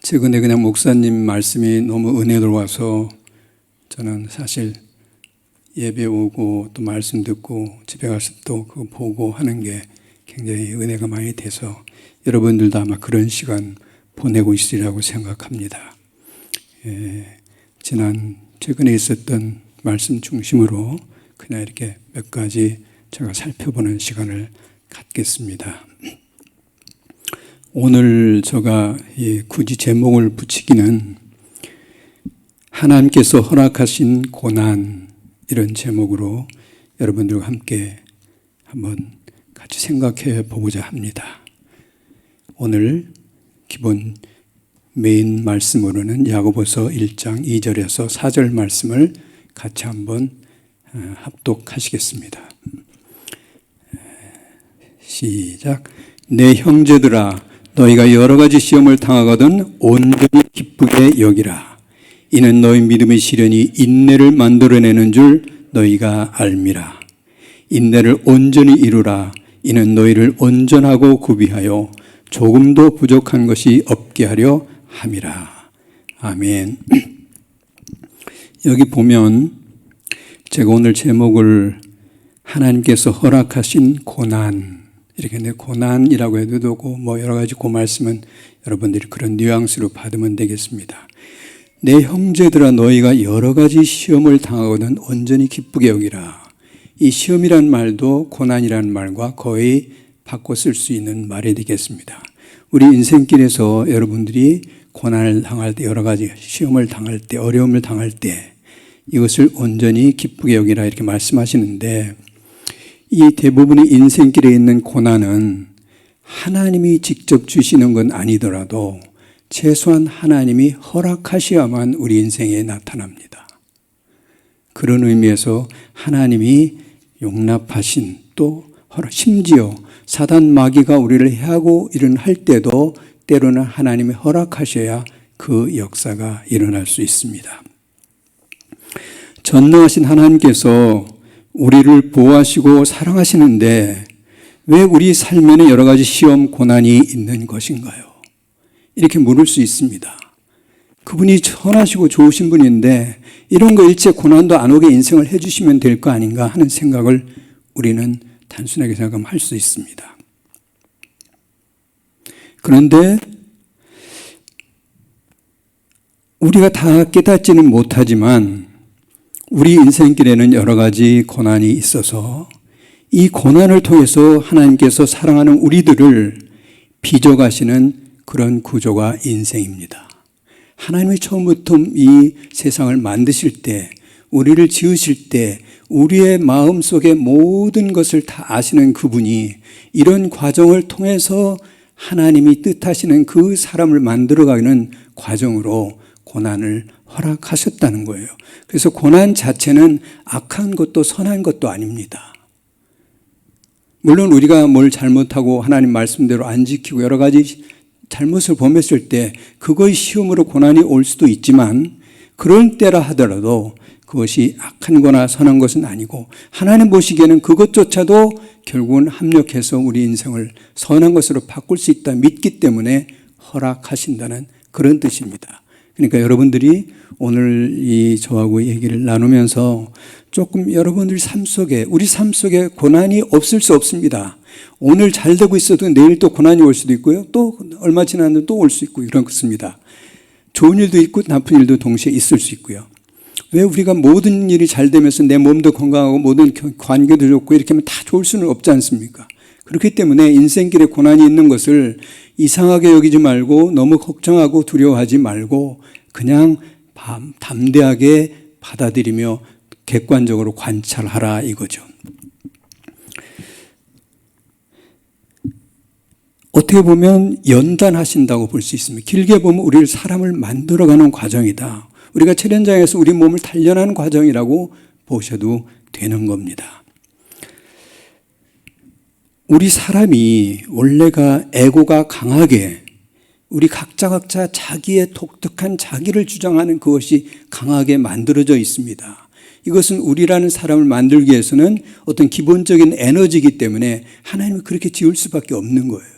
최근에 그냥 목사님 말씀이 너무 은혜로워서 저는 사실 예배 오고 또 말씀 듣고 집에 가서 또 그거 보고 하는 게 굉장히 은혜가 많이 돼서 여러분들도 아마 그런 시간 보내고 있으리라고 생각합니다. 최근에 있었던 말씀 중심으로 그냥 이렇게 몇 가지 제가 살펴보는 시간을 갖겠습니다. 오늘 제가 굳이 제목을 붙이기는 하나님께서 허락하신 고난, 이런 제목으로 여러분들과 함께 한번 같이 생각해 보고자 합니다. 오늘 기본 메인 말씀으로는 야고보서 1장 2절에서 4절 말씀을 같이 한번 합독하시겠습니다. 시작. 내 형제들아, 너희가 여러 가지 시험을 당하거든 온전히 기쁘게 여기라. 이는 너희 믿음의 시련이 인내를 만들어내는 줄 너희가 알미라. 인내를 온전히 이루라. 이는 너희를 온전하고 구비하여 조금도 부족한 것이 없게 하려 함이라. 아멘. 여기 보면 제가 오늘 제목을 하나님께서 허락하신 고난, 이렇게 고난이라고 해도 되고 여러 가지 그 말씀은 여러분들이 그런 뉘앙스로 받으면 되겠습니다. 내 형제들아, 너희가 여러 가지 시험을 당하거든 온전히 기쁘게 여기라. 이 시험이란 말도 고난이란 말과 거의 바꿔 쓸 수 있는 말이 되겠습니다. 우리 인생길에서 여러분들이 고난을 당할 때, 여러 가지 시험을 당할 때, 어려움을 당할 때 이것을 온전히 기쁘게 여기라 이렇게 말씀하시는데, 이 대부분의 인생길에 있는 고난은 하나님이 직접 주시는 건 아니더라도 최소한 하나님이 허락하셔야만 우리 인생에 나타납니다. 그런 의미에서 하나님이 용납하신, 또 심지어 사단 마귀가 우리를 해하고 할 때도 때로는 하나님이 허락하셔야 그 역사가 일어날 수 있습니다. 전능하신 하나님께서 우리를 보호하시고 사랑하시는데 왜 우리 삶에는 여러 가지 시험, 고난이 있는 것인가요? 이렇게 물을 수 있습니다. 그분이 선하시고 좋으신 분인데 이런 거 일체 고난도 안 오게 인생을 해주시면 될 거 아닌가 하는 생각을 우리는 단순하게 생각하면 할 수 있습니다. 그런데 우리가 다 깨닫지는 못하지만 우리 인생길에는 여러 가지 고난이 있어서 이 고난을 통해서 하나님께서 사랑하는 우리들을 빚어가시는 그런 구조가 인생입니다. 하나님이 처음부터 이 세상을 만드실 때, 우리를 지으실 때 우리의 마음속의 모든 것을 다 아시는 그분이 이런 과정을 통해서 하나님이 뜻하시는 그 사람을 만들어가는 과정으로 고난을 허락하셨다는 거예요. 그래서 고난 자체는 악한 것도 선한 것도 아닙니다. 물론 우리가 뭘 잘못하고 하나님 말씀대로 안 지키고 여러 가지 잘못을 범했을 때 그거의 시험으로 고난이 올 수도 있지만, 그럴 때라 하더라도 그것이 악한 거나 선한 것은 아니고 하나님 보시기에는 그것조차도 결국은 합력해서 우리 인생을 선한 것으로 바꿀 수 있다 믿기 때문에 허락하신다는 그런 뜻입니다. 그러니까 여러분들이 오늘 저하고 얘기를 나누면서 조금 여러분들 삶 속에, 우리 삶 속에 고난이 없을 수 없습니다. 오늘 잘 되고 있어도 내일 또 고난이 올 수도 있고요. 또 얼마 지났는데 또 올 수 있고 그렇습니다. 좋은 일도 있고 나쁜 일도 동시에 있을 수 있고요. 왜 우리가 모든 일이 잘 되면서 내 몸도 건강하고 모든 관계도 좋고 이렇게 하면 다 좋을 수는 없지 않습니까? 그렇기 때문에 인생길에 고난이 있는 것을 이상하게 여기지 말고 너무 걱정하고 두려워하지 말고 그냥 담대하게 받아들이며 객관적으로 관찰하라 이거죠. 어떻게 보면 연단하신다고 볼 수 있습니다. 길게 보면 우리를 사람을 만들어가는 과정이다. 우리가 촬영장에서 우리 몸을 단련하는 과정이라고 보셔도 되는 겁니다. 우리 사람이 원래가 에고가 강하게 우리 각자 자기의 독특한 자기를 주장하는 그것이 강하게 만들어져 있습니다. 이것은 우리라는 사람을 만들기 위해서는 어떤 기본적인 에너지이기 때문에 하나님은 그렇게 지을 수밖에 없는 거예요.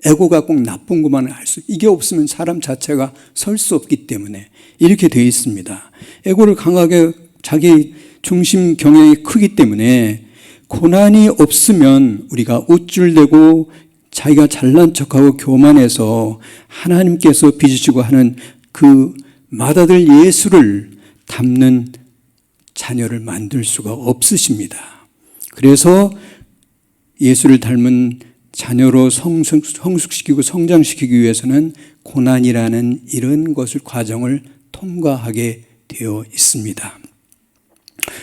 에고가 꼭 나쁜 것만 이게 없으면 사람 자체가 설 수 없기 때문에 이렇게 되어 있습니다. 에고를 강하게 자기 중심 경향이 크기 때문에 고난이 없으면 우리가 우쭐대고 자기가 잘난 척하고 교만해서 하나님께서 빚으시고 하는 그 맏아들 예수를 닮는 자녀를 만들 수가 없으십니다. 그래서 예수를 닮은 자녀로 성숙시키고 성장시키기 위해서는 고난이라는 이런 것을 과정을 통과하게 되어 있습니다.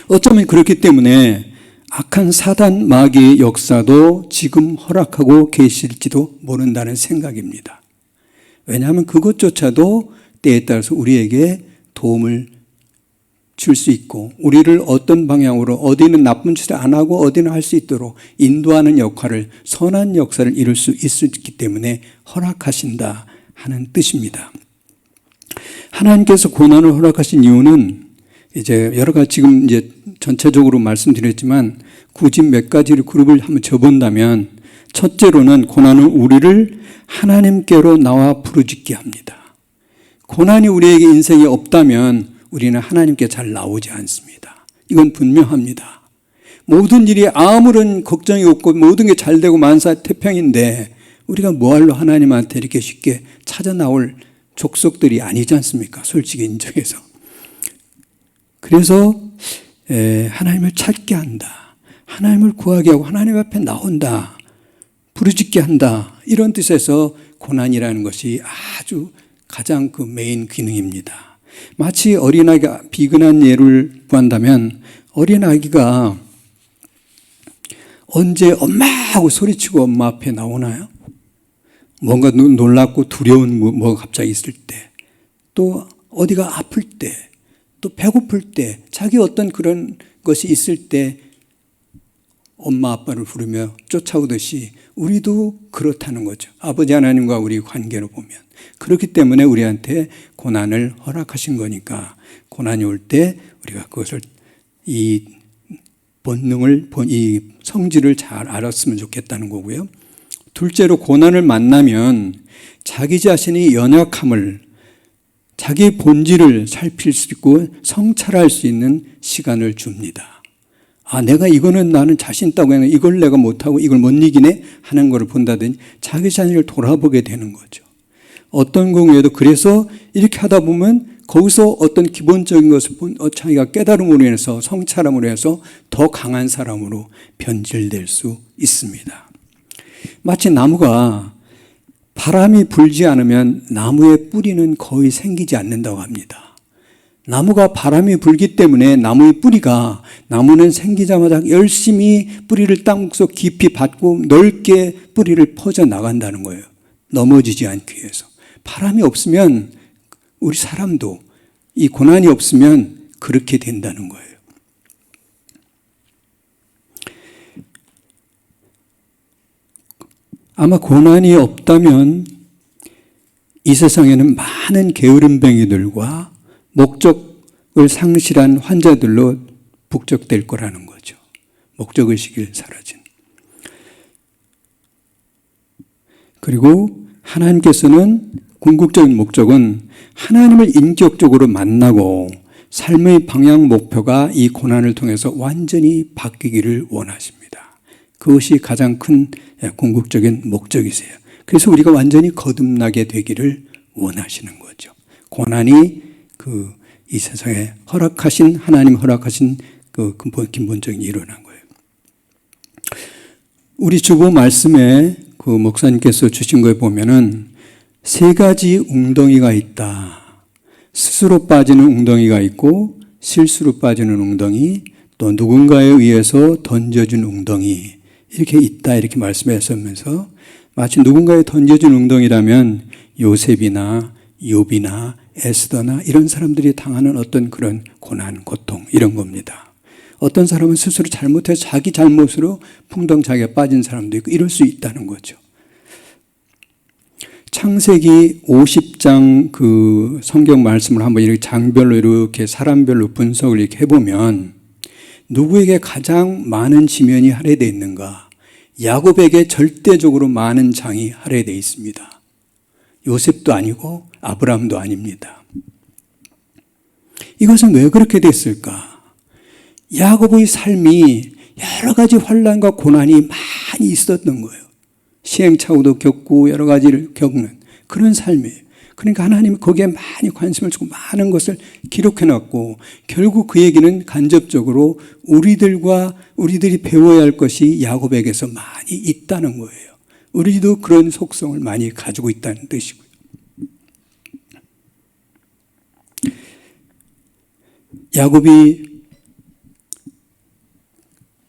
어쩌면 그렇기 때문에 악한 사단 마귀의 역사도 지금 허락하고 계실지도 모른다는 생각입니다. 왜냐하면 그것조차도 때에 따라서 우리에게 도움을 줄 수 있고 우리를 어떤 방향으로 어디는 나쁜 짓을 안 하고 어디는 할 수 있도록 인도하는 역할을 선한 역사를 이룰 수 있기 때문에 허락하신다 하는 뜻입니다. 하나님께서 고난을 허락하신 이유는 이제 여러 가지 지금 이제 전체적으로 말씀드렸지만 굳이 몇 가지를 그룹을 한번 접은다면 첫째로는 고난은 우리를 하나님께로 나와 부르짖게 합니다. 고난이 우리에게 인생에 없다면 우리는 하나님께 잘 나오지 않습니다. 이건 분명합니다. 모든 일이 아무런 걱정이 없고 모든 게 잘 되고 만사태평인데 우리가 뭐할로 하나님한테 이렇게 쉽게 찾아 나올 족속들이 아니지 않습니까? 솔직히 인정해서. 그래서 하나님을 찾게 한다. 하나님을 구하게 하고 하나님 앞에 나온다. 부르짖게 한다. 이런 뜻에서 고난이라는 것이 아주 가장 그 메인 기능입니다. 마치 어린아이가 비근한 예를 구한다면 어린아기가 언제 엄마 하고 소리치고 엄마 앞에 나오나요? 뭔가 놀랍고 두려운 뭐가 갑자기 있을 때, 또 어디가 아플 때, 또 배고플 때, 자기 어떤 그런 것이 있을 때 엄마 아빠를 부르며 쫓아오듯이 우리도 그렇다는 거죠. 아버지 하나님과 우리 관계로 보면. 그렇기 때문에 우리한테 고난을 허락하신 거니까 고난이 올 때 우리가 그것을 이 본능을, 이 성질을 잘 알았으면 좋겠다는 거고요. 둘째로 고난을 만나면 자기 자신의 연약함을, 자기 본질을 살필 수 있고 성찰할 수 있는 시간을 줍니다. 아, 내가 이거는 나는 자신 있다고 하는 이걸 내가 못하고 이걸 못 이기네 하는 걸 본다든지 자기 자신을 돌아보게 되는 거죠. 어떤 경우에도 그래서 이렇게 하다 보면 거기서 어떤 기본적인 것을 자기가 깨달음으로 인해서 성찰함으로 해서 더 강한 사람으로 변질될 수 있습니다. 마치 나무가 바람이 불지 않으면 나무의 뿌리는 거의 생기지 않는다고 합니다. 나무가 바람이 불기 때문에 나무의 뿌리가, 나무는 생기자마자 열심히 뿌리를 땅속 깊이 받고 넓게 뿌리를 퍼져 나간다는 거예요. 넘어지지 않기 위해서. 바람이 없으면 우리 사람도 이 고난이 없으면 그렇게 된다는 거예요. 아마 고난이 없다면 이 세상에는 많은 게으름뱅이들과 목적을 상실한 환자들로 북적될 거라는 거죠. 목적의식이 사라진. 그리고 하나님께서는 궁극적인 목적은 하나님을 인격적으로 만나고 삶의 방향 목표가 이 고난을 통해서 완전히 바뀌기를 원하십니다. 그것이 가장 큰 궁극적인 목적이세요. 그래서 우리가 완전히 거듭나게 되기를 원하시는 거죠. 고난이 이 세상에 허락하신, 하나님 허락하신 그 근본적인 일어난 거예요. 우리 주보 말씀에 그 목사님께서 주신 거에 보면은 세 가지 웅덩이가 있다. 스스로 빠지는 웅덩이가 있고 실수로 빠지는 웅덩이, 또 누군가에 의해서 던져준 웅덩이, 이렇게 있다 이렇게 말씀하시면서 마치 누군가에 던져준 웅덩이라면 요셉이나 욥이나 에스더나 이런 사람들이 당하는 어떤 그런 고난, 고통 이런 겁니다. 어떤 사람은 스스로 잘못해서 자기 잘못으로 풍덩자기가 빠진 사람도 있고 이럴 수 있다는 거죠. 창세기 50장 그 성경 말씀을 한번 이렇게 장별로 이렇게 사람별로 분석을 이렇게 해보면 누구에게 가장 많은 지면이 할애되어 있는가? 야곱에게 절대적으로 많은 장이 할애되어 있습니다. 요셉도 아니고 아브라함도 아닙니다. 이것은 왜 그렇게 됐을까? 야곱의 삶이 여러 가지 환난과 고난이 많이 있었던 거예요. 시행착오도 겪고 여러 가지를 겪는 그런 삶이에요. 그러니까 하나님이 거기에 많이 관심을 주고 많은 것을 기록해놨고, 결국 그 얘기는 간접적으로 우리들이 배워야 할 것이 야곱에게서 많이 있다는 거예요. 우리도 그런 속성을 많이 가지고 있다는 뜻이고요. 야곱이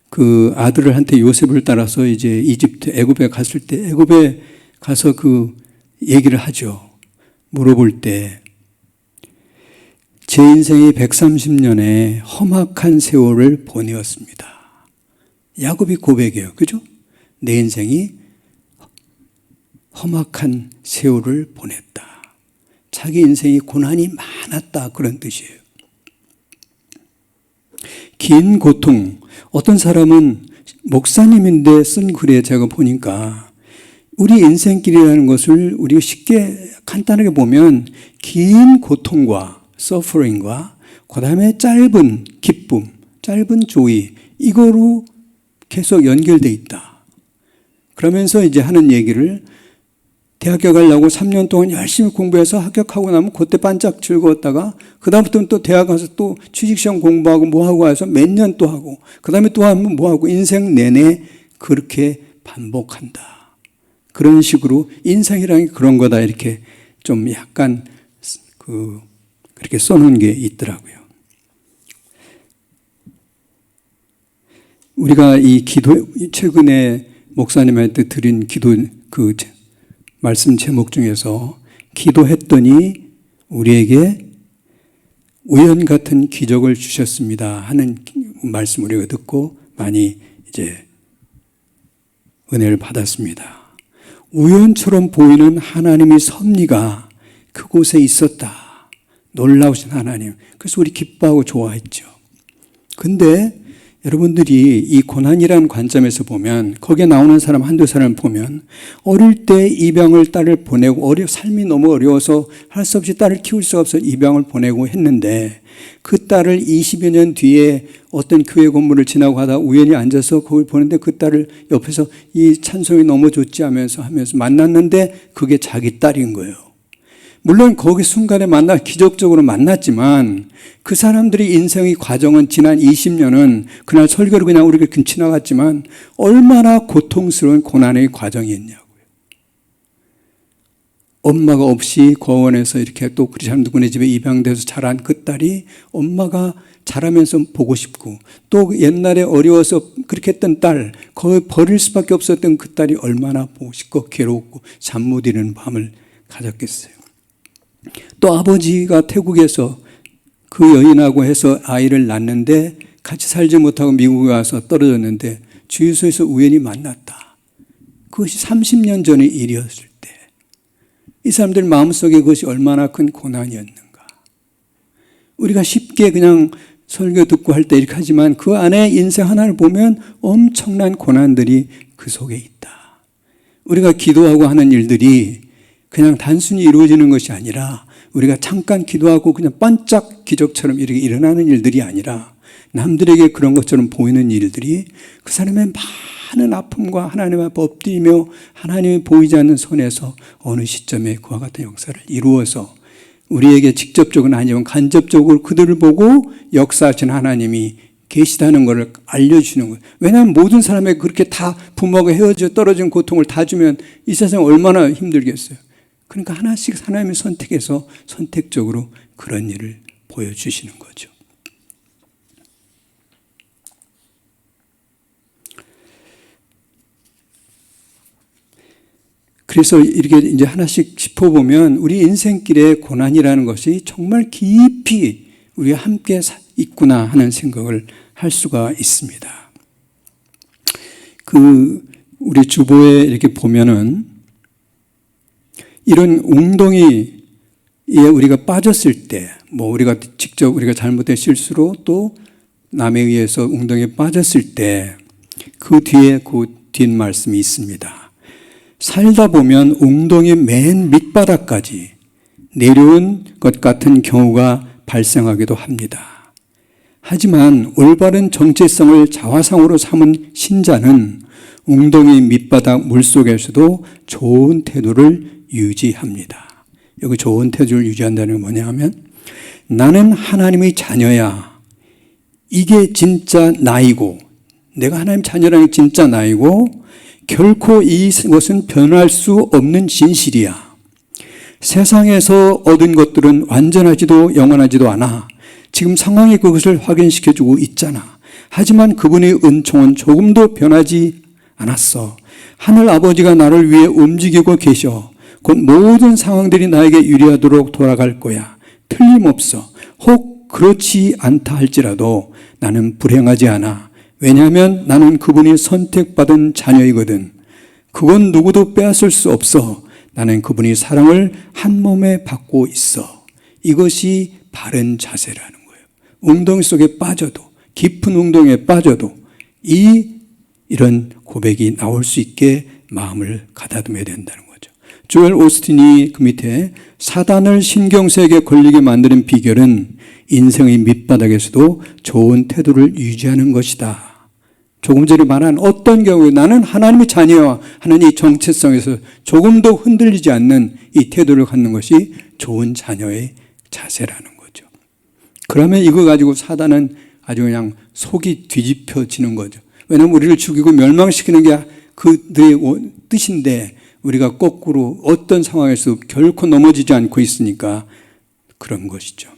그 아들한테 요셉을 따라서 이제 애굽에 갔을 때, 애굽에 가서 그 얘기를 하죠. 물어볼 때, 제 인생이 130년의 험악한 세월을 보내었습니다. 야곱이 고백해요. 그죠? 내 인생이 험악한 세월을 보냈다. 자기 인생이 고난이 많았다. 그런 뜻이에요. 긴 고통. 어떤 사람은 목사님인데 쓴 글에 제가 보니까 우리 인생길이라는 것을 우리가 쉽게 간단하게 보면 긴 고통과 서퍼링과 그 다음에 짧은 기쁨, 짧은 조이, 이거로 계속 연결되어 있다. 그러면서 이제 하는 얘기를, 대학교 가려고 3년 동안 열심히 공부해서 합격하고 나면 그때 반짝 즐거웠다가 그 다음부터는 또 대학 가서 또 취직시험 공부하고 뭐하고 해서 몇 년 또 하고 그 다음에 또 하면 뭐하고 인생 내내 그렇게 반복한다. 그런 식으로 인생이라는 게 그런 거다, 이렇게 좀 약간 그렇게 써놓은 게 있더라고요. 우리가 이 기도, 최근에 목사님한테 드린 기도 그 말씀 제목 중에서 기도했더니 우리에게 우연 같은 기적을 주셨습니다 하는 말씀 우리가 듣고 많이 이제 은혜를 받았습니다. 우연처럼 보이는 하나님의 섭리가 그곳에 있었다. 놀라우신 하나님. 그래서 우리 기뻐하고 좋아했죠. 근데 여러분들이 이 고난이라는 관점에서 보면, 거기에 나오는 사람 한두 사람을 보면, 어릴 때 입양을 딸을 보내고, 삶이 너무 어려워서 할 수 없이 딸을 키울 수가 없어서 입양을 보내고 했는데, 그 딸을 20여 년 뒤에 어떤 교회 건물을 지나고 하다 우연히 앉아서 거기 보는데 그 딸을 옆에서 이 찬송이 너무 좋지 하면서 만났는데 그게 자기 딸인 거예요. 물론 거기 순간에 기적적으로 만났지만 그 사람들의 인생의 과정은 지난 20년은 그날 설교를 그냥 우리가 지나갔지만 얼마나 고통스러운 고난의 과정이었냐고요. 엄마가 없이 고아원에서 이렇게 또 크리스찬 누구네 집에 입양돼서 자란 그 딸이 엄마가 자라면서 보고 싶고, 또 옛날에 어려워서 그렇게 했던 딸, 거의 버릴 수밖에 없었던 그 딸이 얼마나 보고 싶고 괴롭고 잠 못 이루는 밤을 가졌겠어요. 또 아버지가 태국에서 그 여인하고 해서 아이를 낳는데 같이 살지 못하고 미국에 와서 떨어졌는데 주유소에서 우연히 만났다. 그것이 30년 전의 일이었을 때 이 사람들 마음속에 그것이 얼마나 큰 고난이었는가. 우리가 쉽게 그냥 설교 듣고 할 때 이렇게 하지만 그 안에 인생 하나를 보면 엄청난 고난들이 그 속에 있다. 우리가 기도하고 하는 일들이 그냥 단순히 이루어지는 것이 아니라, 우리가 잠깐 기도하고 그냥 반짝 기적처럼 이렇게 일어나는 일들이 아니라 남들에게 그런 것처럼 보이는 일들이 그 사람의 많은 아픔과 하나님 앞에 엎드리며 하나님이 보이지 않는 손에서 어느 시점에 그와 같은 역사를 이루어서 우리에게 직접적으로는 아니지만 간접적으로 그들을 보고 역사하신 하나님이 계시다는 것을 알려주는 거예요. 왜냐하면 모든 사람에게 그렇게 다 부모가 헤어져 떨어진 고통을 다 주면 이 세상 얼마나 힘들겠어요. 그러니까 하나씩 하나님이 선택해서 선택적으로 그런 일을 보여주시는 거죠. 그래서 이렇게 이제 하나씩 짚어보면 우리 인생길의 고난이라는 것이 정말 깊이 우리가 함께 있구나 하는 생각을 할 수가 있습니다. 우리 주보에 이렇게 보면은 이런 웅덩이에 우리가 빠졌을 때, 우리가 직접 우리가 잘못된 실수로 또 남에 의해서 웅덩이에 빠졌을 때 그 뒤에 그 뒷말씀이 있습니다. 살다 보면 웅덩이 맨 밑바닥까지 내려온 것 같은 경우가 발생하기도 합니다. 하지만 올바른 정체성을 자화상으로 삼은 신자는 웅덩이 밑바닥 물속에서도 좋은 태도를 유지합니다. 여기 좋은 태도를 유지한다는 건 뭐냐 하면 나는 하나님의 자녀야. 이게 진짜 나이고 내가 하나님 자녀라는 게 진짜 나이고 결코 이것은 변할 수 없는 진실이야. 세상에서 얻은 것들은 완전하지도 영원하지도 않아. 지금 상황이 그것을 확인시켜주고 있잖아. 하지만 그분의 은총은 조금도 변하지 않았어. 하늘 아버지가 나를 위해 움직이고 계셔. 곧 모든 상황들이 나에게 유리하도록 돌아갈 거야. 틀림없어. 혹 그렇지 않다 할지라도 나는 불행하지 않아. 왜냐하면 나는 그분이 선택받은 자녀이거든. 그건 누구도 빼앗을 수 없어. 나는 그분이 사랑을 한 몸에 받고 있어. 이것이 바른 자세라는 거예요. 웅덩이 속에 빠져도, 깊은 웅덩이에 빠져도 이런 고백이 나올 수 있게 마음을 가다듬어야 된다는 거죠. 조엘 오스틴이 그 밑에 사단을 신경쇠에 걸리게 만드는 비결은 인생의 밑바닥에서도 좋은 태도를 유지하는 것이다. 조금 전에 말한 어떤 경우에 나는 하나님의 자녀와 하나님의 정체성에서 조금도 흔들리지 않는 이 태도를 갖는 것이 좋은 자녀의 자세라는 거죠. 그러면 이거 가지고 사단은 아주 그냥 속이 뒤집혀지는 거죠. 왜냐하면 우리를 죽이고 멸망시키는 게 그들의 뜻인데 우리가 거꾸로 어떤 상황에서 결코 넘어지지 않고 있으니까 그런 것이죠.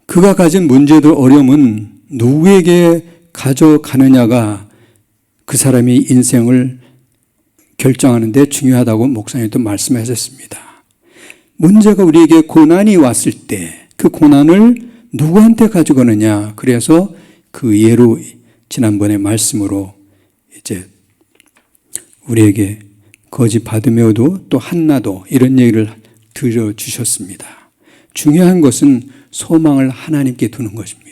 그가 가진 문제도 어려움은 누구에게 가져가느냐가 그 사람이 인생을 결정하는 데 중요하다고 목사님도 말씀하셨습니다. 문제가 우리에게 고난이 왔을 때 그 고난을 누구한테 가져가느냐. 그래서 그 예로 지난번에 말씀으로 이제 우리에게 거지 바드메오도 또 한나도 이런 얘기를 들려주셨습니다. 중요한 것은 소망을 하나님께 두는 것입니다.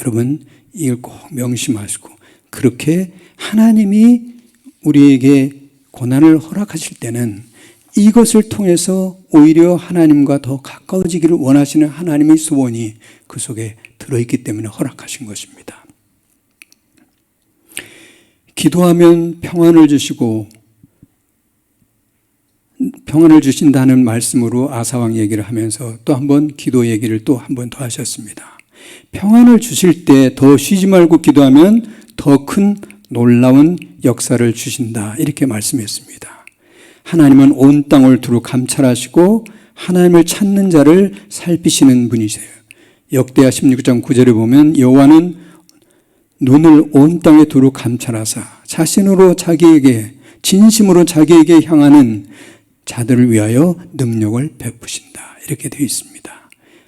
여러분 이걸 꼭 명심하시고 그렇게 하나님이 우리에게 고난을 허락하실 때는 이것을 통해서 오히려 하나님과 더 가까워지기를 원하시는 하나님의 소원이 그 속에 들어있기 때문에 허락하신 것입니다. 기도하면 평안을 주시고 평안을 주신다는 말씀으로 아사왕 얘기를 하면서 또 한 번 기도 얘기를 또 한 번 더 하셨습니다. 평안을 주실 때 더 쉬지 말고 기도하면 더 큰 놀라운 역사를 주신다. 이렇게 말씀했습니다. 하나님은 온 땅을 두루 감찰하시고 하나님을 찾는 자를 살피시는 분이세요. 역대하 16장 9절에 보면 여호와는 눈을 온 땅에 두루 감찰하사 자신으로 자기에게 진심으로 자기에게 향하는 자들을 위하여 능력을 베푸신다. 이렇게 되어 있습니다.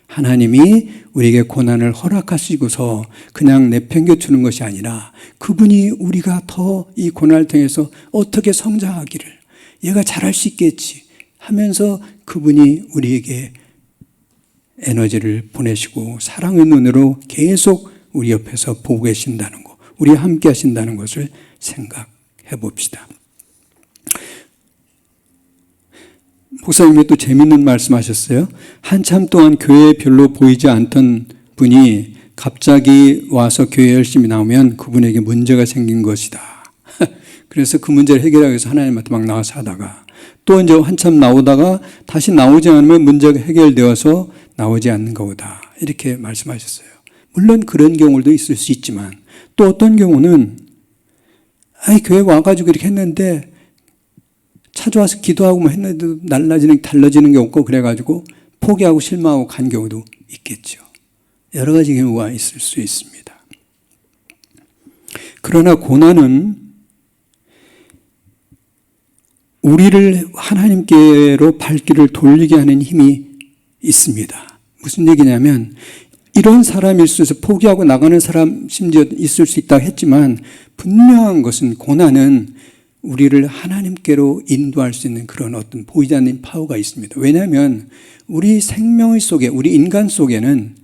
하나님이 우리에게 고난을 허락하시고서 그냥 내팽개치는 것이 아니라 그분이 우리가 더 이 고난을 통해서 어떻게 성장하기를 얘가 잘할 수 있겠지 하면서 그분이 우리에게 에너지를 보내시고 사랑의 눈으로 계속 우리 옆에서 보고 계신다는 것, 우리와 함께 하신다는 것을 생각해 봅시다. 목사님이 또 재밌는 말씀하셨어요. 한참 동안 교회에 별로 보이지 않던 분이 갑자기 와서 교회에 열심히 나오면 그분에게 문제가 생긴 것이다. 그래서 그 문제를 해결하기 위해서 하나님한테 막 나와서 하다가 또 이제 한참 나오다가 다시 나오지 않으면 문제가 해결되어서 나오지 않는 거다. 이렇게 말씀하셨어요. 물론 그런 경우도 있을 수 있지만 또 어떤 경우는 교회 와가지고 이렇게 했는데 찾아와서 기도하고 뭐 했는데도 달라지는 게 없고 그래가지고 포기하고 실망하고 간 경우도 있겠죠. 여러 가지 경우가 있을 수 있습니다. 그러나 고난은 우리를 하나님께로 발길을 돌리게 하는 힘이 있습니다. 무슨 얘기냐면 이런 사람일 수 있어서 포기하고 나가는 사람 심지어 있을 수 있다고 했지만 분명한 것은 고난은 우리를 하나님께로 인도할 수 있는 그런 어떤 보이지 않는 파워가 있습니다. 왜냐하면 우리 생명 속에 우리 인간 속에는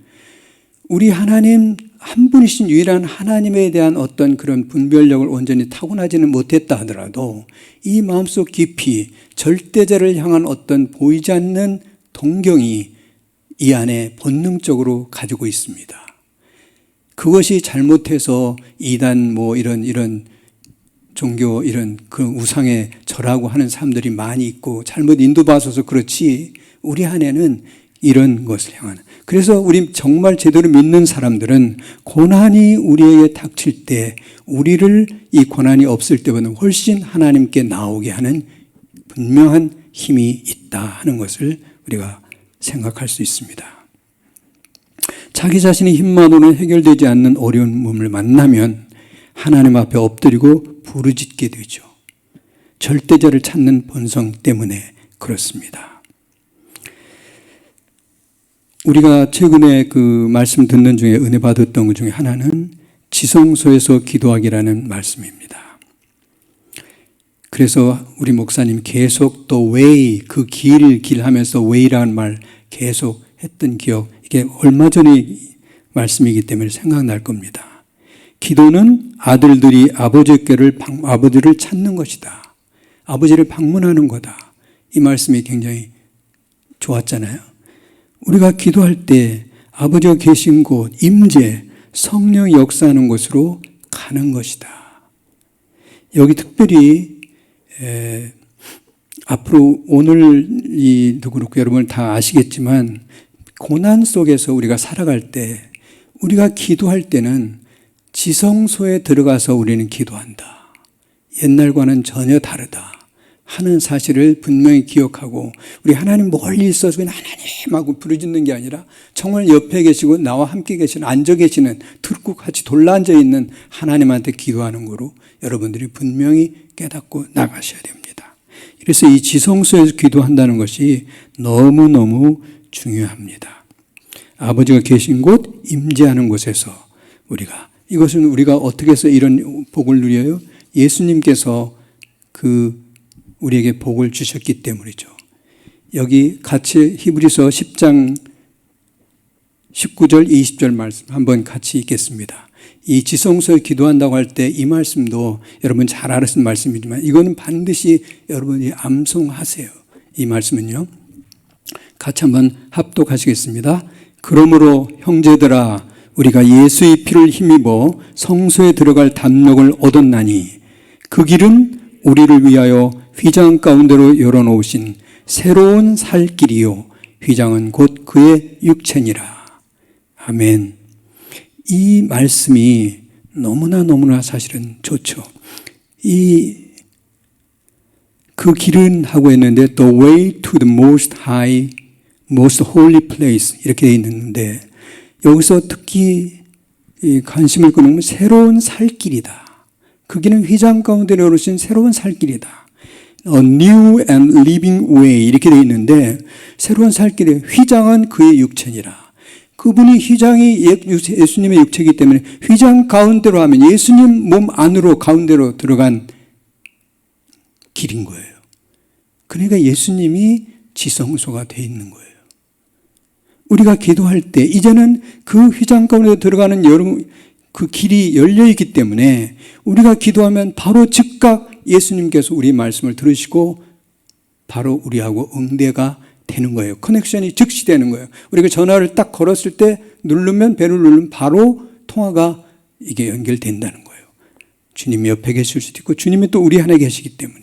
우리 하나님 한 분이신 유일한 하나님에 대한 어떤 그런 분별력을 온전히 타고나지는 못했다 하더라도 이 마음속 깊이 절대자를 향한 어떤 보이지 않는 동경이 이 안에 본능적으로 가지고 있습니다. 그것이 잘못해서 이단 이런 종교 이런 그 우상에 절하고 하는 사람들이 많이 있고 잘못 인도받아서 그렇지 우리 안에는 이런 것을 향하는. 그래서 우리 정말 제대로 믿는 사람들은 고난이 우리에게 닥칠 때 우리를 이 고난이 없을 때보다 훨씬 하나님께 나오게 하는 분명한 힘이 있다 하는 것을 우리가 생각할 수 있습니다. 자기 자신의 힘만으로는 해결되지 않는 어려움을 만나면 하나님 앞에 엎드리고 부르짖게 되죠. 절대자를 찾는 본성 때문에 그렇습니다. 우리가 최근에 그 말씀 듣는 중에 은혜 받았던 것 중에 하나는 지성소에서 기도하기라는 말씀입니다. 그래서 우리 목사님 계속 또 way, 그 길 하면서 way라는 말 계속 했던 기억, 이게 얼마 전의 말씀이기 때문에 생각날 겁니다. 기도는 아들들이 아버지를 찾는 것이다. 아버지를 방문하는 거다. 이 말씀이 굉장히 좋았잖아요. 우리가 기도할 때 아버지가 계신 곳, 임재, 성령이 역사하는 곳으로 가는 것이다. 여기 특별히 앞으로 오늘 이도 그렇고 여러분 다 아시겠지만 고난 속에서 우리가 살아갈 때 우리가 기도할 때는 지성소에 들어가서 우리는 기도한다. 옛날과는 전혀 다르다 하는 사실을 분명히 기억하고 우리 하나님 멀리 있어서 그냥 하나님하고 부르짖는 게 아니라 정말 옆에 계시고 나와 함께 계시는 앉아 계시는 듣고 같이 둘러앉아 있는 하나님한테 기도하는 거로 여러분들이 분명히 깨닫고 나가셔야 됩니다. 그래서 이 지성소에서 기도한다는 것이 너무너무 중요합니다. 아버지가 계신 곳, 임재하는 곳에서 이것은 우리가 어떻게 해서 이런 복을 누려요? 예수님께서 우리에게 복을 주셨기 때문이죠. 여기 같이 히브리서 10장 19절 20절 말씀 한번 같이 읽겠습니다. 이 지성소에 기도한다고 할 때 이 말씀도 여러분 잘 알았던 말씀이지만 이거는 반드시 여러분이 암송하세요. 이 말씀은요. 같이 한번 합독하시겠습니다. 그러므로 형제들아 우리가 예수의 피를 힘입어 성소에 들어갈 담력을 얻었나니 그 길은 우리를 위하여 휘장 가운데로 열어놓으신 새로운 살 길이요 휘장은 곧 그의 육체니라. 아멘. 이 말씀이 너무나 사실은 좋죠. 그 길은 하고 있는데 the way to the most high, most holy place 이렇게 되어 있는데 여기서 특히 관심을 끄는 건 새로운 살길이다. 그 길은 휘장 가운데 열어놓으신 새로운 살길이다. A new and living way 이렇게 되어 있는데 새로운 살길에 휘장은 그의 육체니라. 그분이 휘장이 예수님의 육체이기 때문에 휘장 가운데로 하면 예수님 몸 안으로 가운데로 들어간 길인 거예요. 그러니까 예수님이 지성소가 되어 있는 거예요. 우리가 기도할 때 이제는 그 휘장 가운데 들어가는 그 길이 열려있기 때문에 우리가 기도하면 바로 즉각 예수님께서 우리 말씀을 들으시고 바로 우리하고 응대가 되는 거예요. 커넥션이 즉시 되는 거예요. 우리가 전화를 딱 걸었을 때 배를 누르면 바로 통화가 이게 연결된다는 거예요. 주님이 옆에 계실 수도 있고 주님이 또 우리 안에 계시기 때문에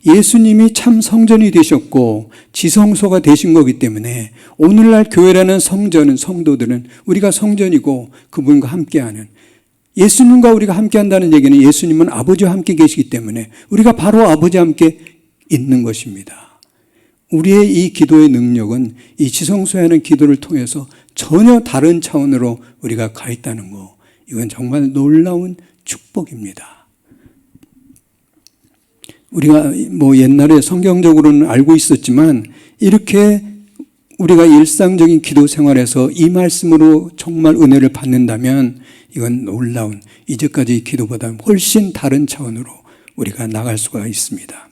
예수님이 참 성전이 되셨고 지성소가 되신 거기 때문에 오늘날 교회라는 성도들은 우리가 성전이고 그분과 함께하는 예수님과 우리가 함께한다는 얘기는 예수님은 아버지와 함께 계시기 때문에 우리가 바로 아버지와 함께 있는 것입니다. 우리의 이 기도의 능력은 이 지성소에 하는 기도를 통해서 전혀 다른 차원으로 우리가 가 있다는 거, 이건 정말 놀라운 축복입니다. 우리가 옛날에 성경적으로는 알고 있었지만 이렇게 우리가 일상적인 기도 생활에서 이 말씀으로 정말 은혜를 받는다면 이건 놀라운 이제까지의 기도보다 훨씬 다른 차원으로 우리가 나갈 수가 있습니다.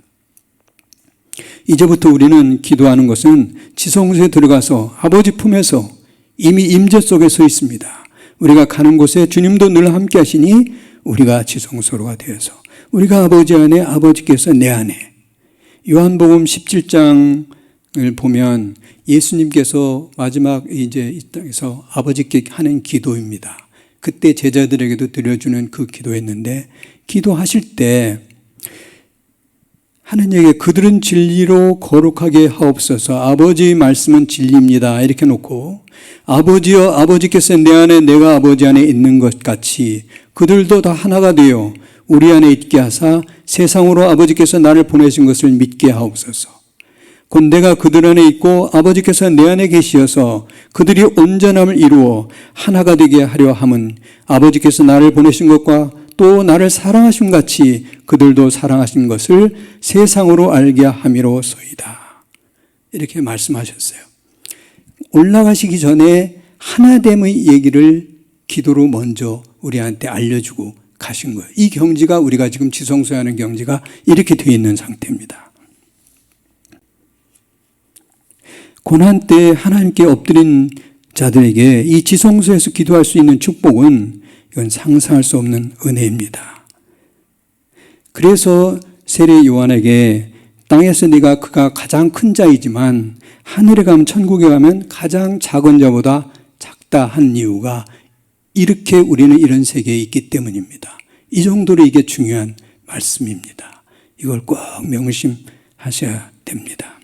이제부터 우리는 기도하는 것은 지성소에 들어가서 아버지 품에서 이미 임재 속에 서 있습니다. 우리가 가는 곳에 주님도 늘 함께 하시니 우리가 지성소로가 되어서 우리가 아버지 안에 아버지께서 내 안에. 요한복음 17장을 보면 예수님께서 마지막 이제 이 땅에서 아버지께 하는 기도입니다. 그때 제자들에게도 드려주는 그 기도였는데 기도하실 때 하느님에게 그들은 진리로 거룩하게 하옵소서. 아버지의 말씀은 진리입니다. 이렇게 놓고 아버지여 아버지께서 내 안에 내가 아버지 안에 있는 것 같이 그들도 다 하나가 되어 우리 안에 있게 하사 세상으로 아버지께서 나를 보내신 것을 믿게 하옵소서. 곧 내가 그들 안에 있고 아버지께서 내 안에 계시어서 그들이 온전함을 이루어 하나가 되게 하려 함은 아버지께서 나를 보내신 것과 또 나를 사랑하신 같이 그들도 사랑하신 것을 세상으로 알게 함이로소이다. 이렇게 말씀하셨어요. 올라가시기 전에 하나됨의 얘기를 기도로 먼저 우리한테 알려주고 가신 거예요. 이 경지가 우리가 지금 지성소에 하는 경지가 이렇게 되어 있는 상태입니다. 고난 때 하나님께 엎드린 자들에게 이 지성소에서 기도할 수 있는 축복은 이건 상상할 수 없는 은혜입니다. 그래서 세례 요한에게 땅에서 그가 가장 큰 자이지만 하늘에 가면 천국에 가면 가장 작은 자보다 작다 한 이유가 이렇게 우리는 이런 세계에 있기 때문입니다. 이 정도로 이게 중요한 말씀입니다. 이걸 꼭 명심하셔야 됩니다.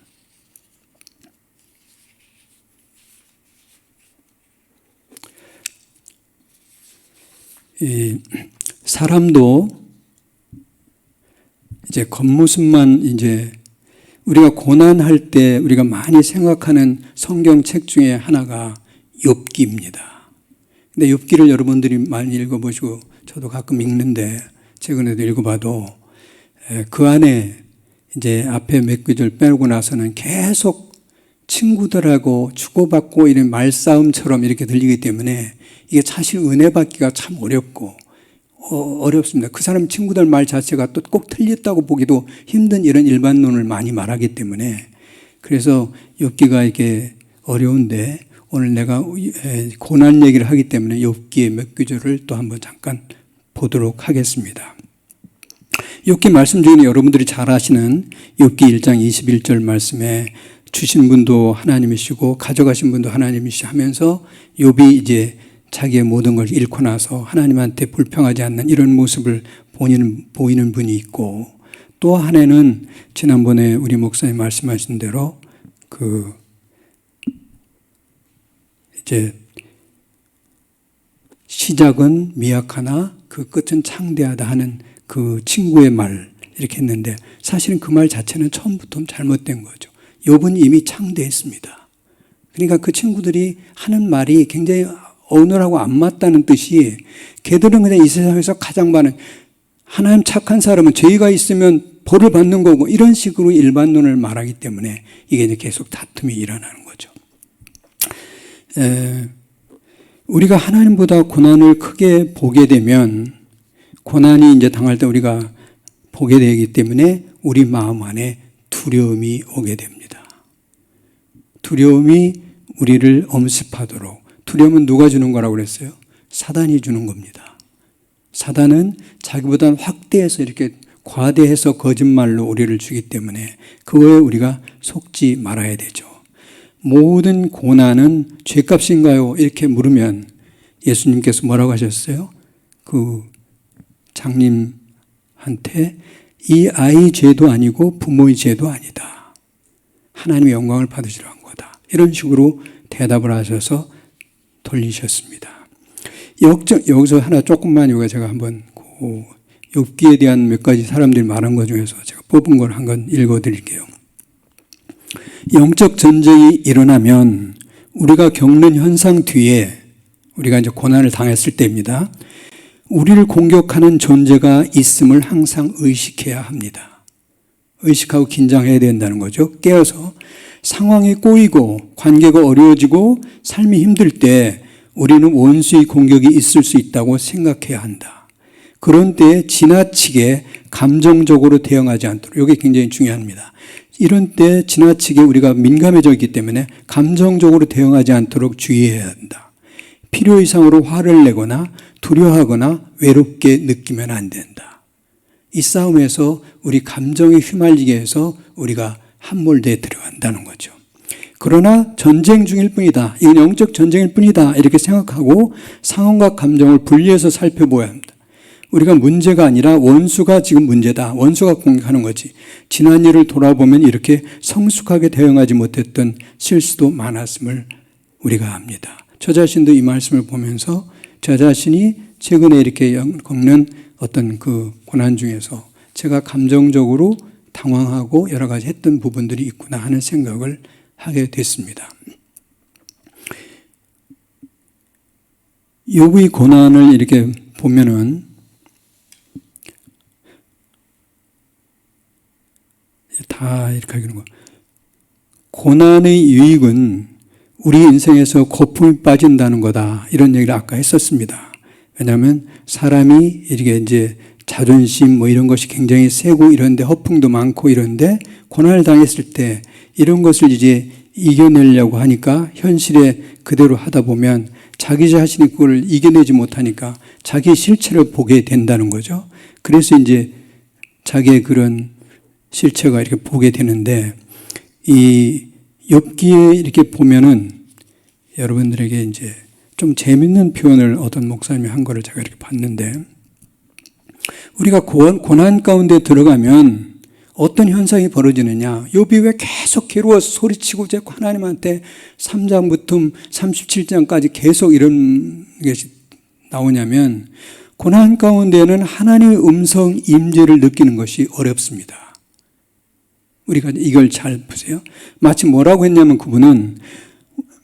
사람도 이제 겉모습만 이제 우리가 고난할 때 우리가 많이 생각하는 성경책 중에 하나가 욥기입니다. 근데 욥기를 여러분들이 많이 읽어보시고 저도 가끔 읽는데 최근에도 읽어봐도 그 안에 이제 앞에 몇 구절 빼고 나서는 계속 친구들하고 주고받고 이런 말싸움처럼 이렇게 들리기 때문에 이게 사실 은혜 받기가 참 어렵고 어렵습니다. 그 사람 친구들 말 자체가 또 꼭 틀렸다고 보기도 힘든 이런 일반론을 많이 말하기 때문에 그래서 욥기가 이게 어려운데 오늘 내가 고난 얘기를 하기 때문에 욥기의 몇 구절을 또 한번 잠깐 보도록 하겠습니다. 욥기 말씀 중에 여러분들이 잘 아시는 욥기 1장 21절 말씀에 주신 분도 하나님이시고 가져가신 분도 하나님이시 하면서 욥이 이제 자기의 모든 걸 잃고 나서 하나님한테 불평하지 않는 이런 모습을 보이는 분이 있고 또 하나는 지난번에 우리 목사님 말씀하신 대로 그 이제 시작은 미약하나 그 끝은 창대하다 하는 그 친구의 말 이렇게 했는데 사실은 그 말 자체는 처음부터 잘못된 거죠. 욥은 이미 창대했습니다. 그러니까 그 친구들이 하는 말이 굉장히 오늘하고 안 맞다는 뜻이 걔들은 그냥 이 세상에서 가장 많은 하나님 착한 사람은 죄가 있으면 벌을 받는 거고 이런 식으로 일반론을 말하기 때문에 이게 이제 계속 다툼이 일어나는 거죠. 우리가 하나님보다 고난을 크게 보게 되면 고난이 이제 당할 때 우리가 보게 되기 때문에 우리 마음 안에 두려움이 오게 됩니다. 두려움이 우리를 엄습하도록 두려움은 누가 주는 거라고 그랬어요? 사단이 주는 겁니다. 사단은 자기보다 확대해서 이렇게 과대해서 거짓말로 우리를 주기 때문에 그거에 우리가 속지 말아야 되죠. 모든 고난은 죄값인가요? 이렇게 물으면 예수님께서 뭐라고 하셨어요? 그 장님한테 이 아이 죄도 아니고 부모의 죄도 아니다. 하나님의 영광을 받으시러 한 거다. 이런 식으로 대답을 하셔서 돌리셨습니다. 여기서 하나 조금만 제가 한번 욥기에 대한 몇 가지 사람들이 말한 것 중에서 제가 뽑은 걸 한 건 읽어드릴게요. 영적 전쟁이 일어나면 우리가 겪는 현상 뒤에 우리가 이제 고난을 당했을 때입니다. 우리를 공격하는 존재가 있음을 항상 의식해야 합니다. 의식하고 긴장해야 된다는 거죠. 깨어서 상황이 꼬이고 관계가 어려워지고 삶이 힘들 때 우리는 원수의 공격이 있을 수 있다고 생각해야 한다. 그런 때 지나치게 감정적으로 대응하지 않도록 이게 굉장히 중요합니다. 이런 때 지나치게 우리가 민감해져 있기 때문에 감정적으로 대응하지 않도록 주의해야 한다. 필요 이상으로 화를 내거나 두려워하거나 외롭게 느끼면 안 된다. 이 싸움에서 우리 감정에 휘말리게 해서 우리가 함몰되어 들어간다는 거죠. 그러나 전쟁 중일 뿐이다. 이건 영적 전쟁일 뿐이다. 이렇게 생각하고 상황과 감정을 분리해서 살펴보아야 합니다. 우리가 문제가 아니라 원수가 지금 문제다. 원수가 공격하는 거지. 지난 일을 돌아보면 이렇게 성숙하게 대응하지 못했던 실수도 많았음을 우리가 압니다. 저 자신도 이 말씀을 보면서 저 자신이 최근에 이렇게 겪는 어떤 그 고난 중에서 제가 감정적으로 당황하고 여러 가지 했던 부분들이 있구나 하는 생각을 하게 됐습니다. 욥의 고난을 이렇게 보면은 다 이렇게 하는 거. 고난의 유익은 우리 인생에서 거품이 빠진다는 거다. 이런 얘기를 아까 했었습니다. 왜냐하면 사람이 이렇게 이제 자존심 뭐 이런 것이 굉장히 세고 이런데 허풍도 많고 이런데 고난을 당했을 때 이런 것을 이제 이겨내려고 하니까 현실에 그대로 하다 보면 자기 자신이 그걸 이겨내지 못하니까 자기의 실체를 보게 된다는 거죠. 그래서 이제 자기의 그런 실체가 이렇게 보게 되는데 이 욥기에 이렇게 보면은 여러분들에게 이제 좀 재밌는 표현을 어떤 목사님이 한 거를 제가 이렇게 봤는데 우리가 고난 가운데 들어가면 어떤 현상이 벌어지느냐. 욥이 왜 계속 괴로워서 소리치고 이제 하나님한테 3장부터 37장까지 계속 이런 것이 나오냐면 고난 가운데는 하나님의 음성 임재를 느끼는 것이 어렵습니다. 우리가 이걸 잘 보세요. 마치 뭐라고 했냐면 그분은